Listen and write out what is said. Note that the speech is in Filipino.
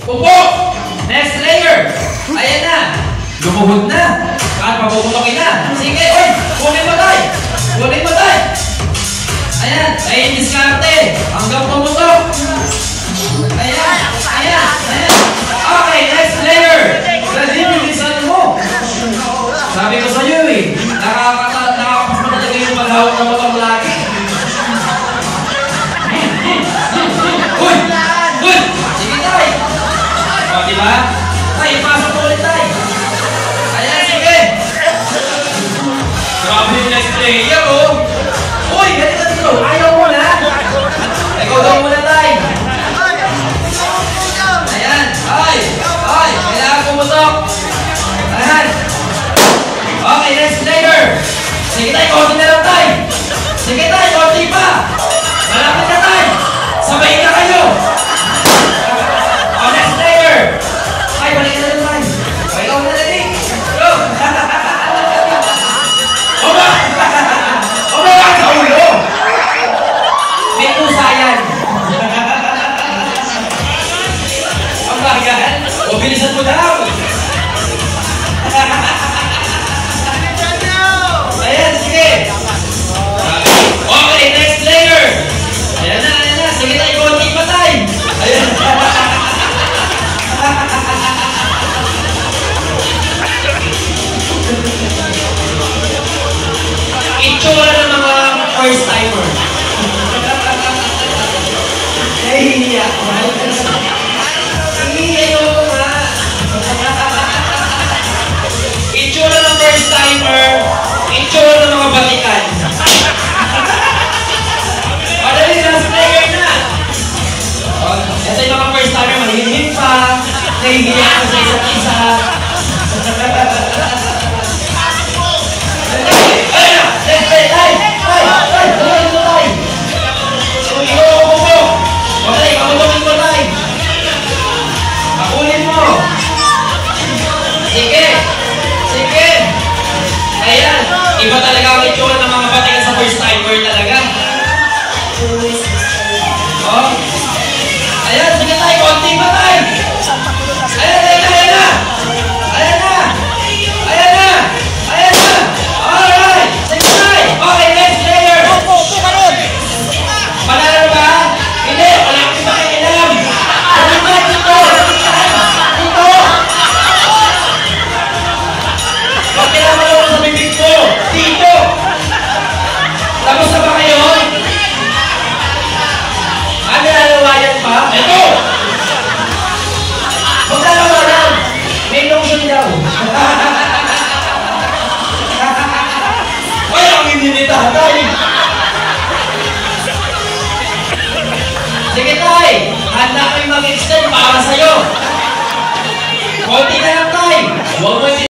Pupo! Next layer! Ayan na! Lumuhod na! At papuputokin na! Sige! Oy! Kunin mo tayo! Kunin mo tayo! Ayan! Ayan diskarte! Hanggang pumutok! Ayan! Ayan! Ayan! Okay! Next layer! Ready bilisan mo! Sabi ko sa'yo eh! Nakakapas mo talaga yung maghawak na motor lagi! Uy! Uy! Sige tayo! O, diba? Tay, pasok mo ulit tayo! Ayan, sige! Grabe yung next player, oh! Uy, ganito dito! Ayaw mo na! Ikaw daw muna tayo! Ayan! Ay! Ay! Kailangan pumutok! Ayan! Okay, next player! Sige tayo, konti na lang tayo! Sige tayo, konti pa! Malapit na tayo! Sabay na kayo! O, next player! Ay, balik na lang tayo! O, ikaw na lang eh! Go! Oba! Oba ka sa ulo! May pusa yan! Ang bagal! O, bilisan mo daw! Ayan, sige! Okay, next layer! Ayan na, ayan na! Sige tayo, konti pa tayo! Ayan! Itsura ng mga first timer. Nahihiya ko. Nahihiya ko nga. Itsura ng first timer. Itsura ng mga batikan. Madali, last player na. Ito yung mga first timer. Mahihim pa. Nahihiya ko sa isa't isa. Sige! Sige! Ayan! Iba talaga ang itsura ng mga batikan sa first timer talaga. Oh! Ayan! Sige tayo! Konti ba tayo? Ayan! Ayan! Ayan na! Ayan na! Ayan na! Ayan na! Alright! Sige tayo! Okay! Next layer! Panalo ba? Hindi! Wala akong pakikilam! Ano ba dito? Dito! Bakit naman ako sa bibig ko? Dito! Tapos na ba kayo? Ah, nilalawayan pa? Ito! Huwag nalawayan! May lotion daw! Ay, ang ininitahatay! Sige tay! Handa kami mag-extend para sa'yo! Konti na lang tay! Huwag mo